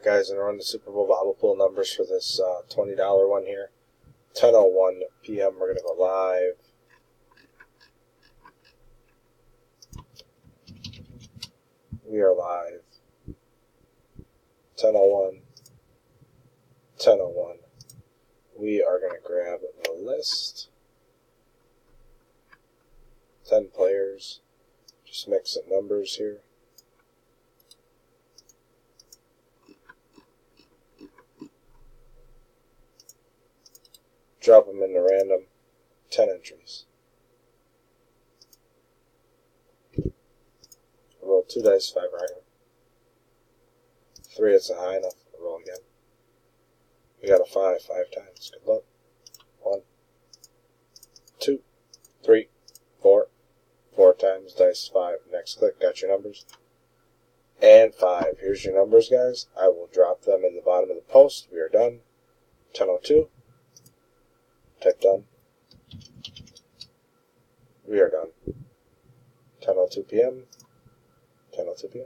guys, and run the Super Bowl Bobble Pool numbers for this $20 one here. 10:01 p.m. We're going to go live. We are live. 10:01. 10:01. We are going to grab the list. 10 players. Just mixing numbers here. Drop them into random. 10 entries. Roll 2 dice, 5 right. 3, it's a high enough. Roll again. We got a 5 times. Good luck. 1, 2, 3, 4. 4 times, dice 5. Next click, got your numbers. And 5. Here's your numbers, guys. I will drop them in the bottom of the post. We are done. 10:02. Type done. We are done. 10:02 p.m. 10:02 p.m.